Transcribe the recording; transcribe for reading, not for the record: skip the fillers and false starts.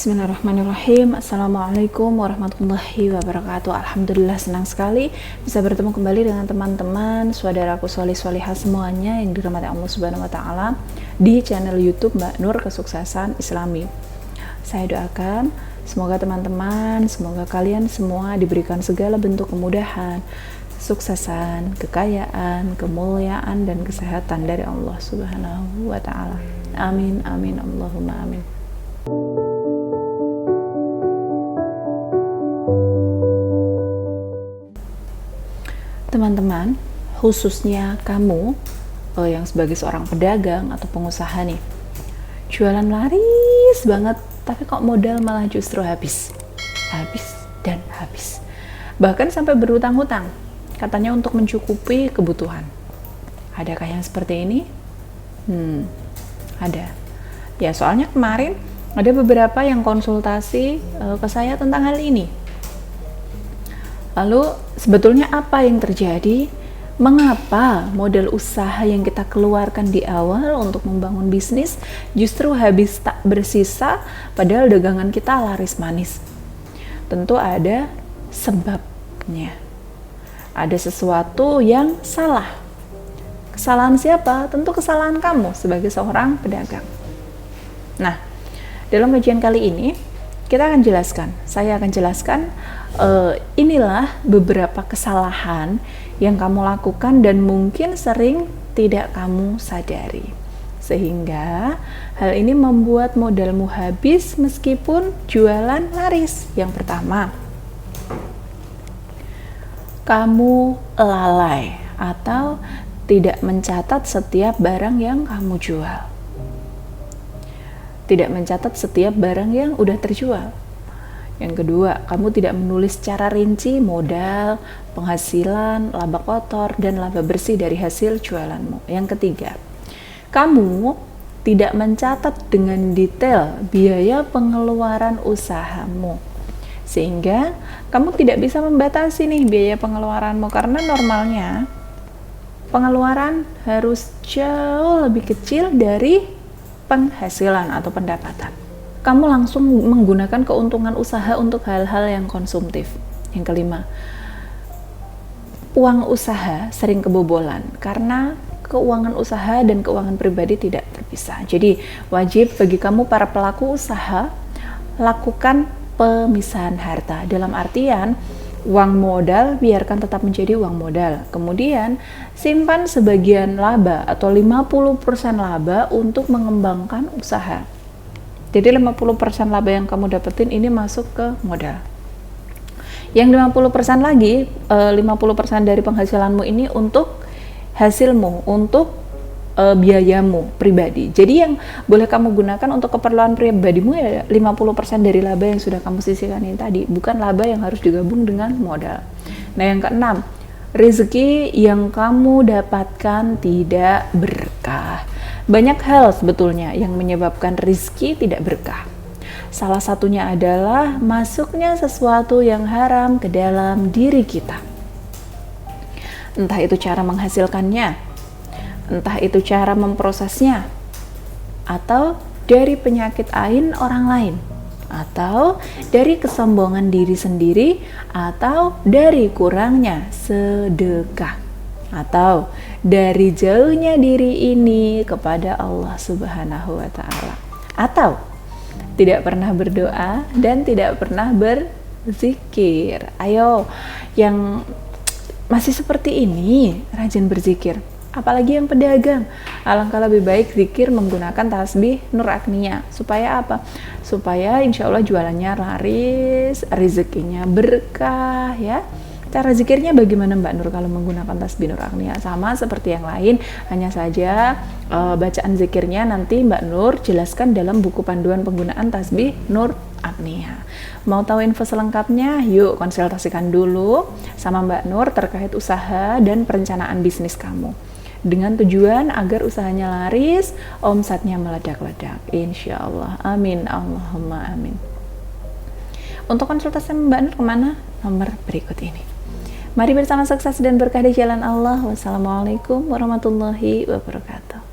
Bismillahirrahmanirrahim. Assalamualaikum warahmatullahi wabarakatuh. Alhamdulillah senang sekali bisa bertemu kembali dengan teman-teman, saudaraku sholih-sholihah semuanya yang dirahmati Allah Subhanahu wa taala di channel YouTube Mbak Nur Kesuksesan Islami. Saya doakan semoga teman-teman, semoga kalian semua diberikan segala bentuk kemudahan, kesuksesan, kekayaan, kemuliaan dan kesehatan dari Allah Subhanahu wa taala. Amin amin Allahumma amin. Teman-teman, khususnya kamu yang sebagai seorang pedagang atau pengusaha nih, jualan laris banget, tapi kok modal malah justru habis dan habis. Bahkan sampai berhutang-hutang, katanya untuk mencukupi kebutuhan. Adakah yang seperti ini? Ada. Ya, soalnya kemarin ada beberapa yang konsultasi ke saya tentang hal ini. Lalu sebetulnya apa yang terjadi? Mengapa modal usaha yang kita keluarkan di awal untuk membangun bisnis justru habis tak bersisa padahal dagangan kita laris manis? Tentu ada sebabnya. Ada sesuatu yang salah. Kesalahan siapa? Tentu kesalahan kamu sebagai seorang pedagang. Nah, dalam kajian kali ini saya akan jelaskan inilah beberapa kesalahan yang kamu lakukan dan mungkin sering tidak kamu sadari, sehingga hal ini membuat modalmu habis meskipun jualan laris. Yang pertama, kamu lalai atau tidak mencatat setiap barang yang kamu jual. Tidak mencatat setiap barang yang udah terjual. Yang kedua, kamu tidak menulis secara rinci modal, penghasilan, laba kotor, dan laba bersih dari hasil jualanmu. Yang ketiga, kamu tidak mencatat dengan detail biaya pengeluaran usahamu. Sehingga kamu tidak bisa membatasi nih biaya pengeluaranmu, karena normalnya pengeluaran harus jauh lebih kecil dari penghasilan atau pendapatan. Kamu langsung menggunakan keuntungan usaha untuk hal-hal yang konsumtif. Yang kelima, uang usaha sering kebobolan karena keuangan usaha dan keuangan pribadi tidak terpisah. Jadi wajib bagi kamu para pelaku usaha lakukan pemisahan harta. Dalam artian uang modal biarkan tetap menjadi uang modal. Kemudian simpan sebagian laba atau 50% laba untuk mengembangkan usaha. Jadi 50% laba yang kamu dapetin ini masuk ke modal. Yang 50% lagi, 50% dari penghasilanmu ini untuk hasilmu, untuk biayamu pribadi. Jadi yang boleh kamu gunakan untuk keperluan pribadimu ya 50% dari laba yang sudah kamu sisihkan ini tadi, bukan laba yang harus digabung dengan modal. Nah, yang keenam, rezeki yang kamu dapatkan tidak berkah. Banyak hal sebetulnya yang menyebabkan rezeki tidak berkah. Salah satunya adalah masuknya sesuatu yang haram ke dalam diri kita. Entah itu cara menghasilkannya, entah itu cara memprosesnya, atau dari penyakit ain orang lain, atau dari kesombongan diri sendiri, atau dari kurangnya sedekah, atau dari jauhnya diri ini kepada Allah Subhanahu wa taala, atau tidak pernah berdoa dan tidak pernah berzikir. Ayo, yang masih seperti ini rajin berzikir. Apalagi yang pedagang, alangkah lebih baik zikir menggunakan tasbih Nur Agnia. Supaya apa? Supaya insya Allah jualannya laris, rezekinya berkah ya. Cara zikirnya bagaimana Mbak Nur kalau menggunakan tasbih Nur Agnia? Sama seperti yang lain, hanya saja bacaan zikirnya nanti Mbak Nur jelaskan dalam buku panduan penggunaan tasbih Nur Agnia. Mau tahu info selengkapnya? Yuk konsultasikan dulu sama Mbak Nur terkait usaha dan perencanaan bisnis kamu, dengan tujuan agar usahanya laris, omsetnya meledak-ledak. Insya Allah. Amin. Allahumma amin. Untuk konsultasi Mbak Nur kemana? Nomor berikut ini. Mari bersama sukses dan berkah di jalan Allah. Wassalamualaikum warahmatullahi wabarakatuh.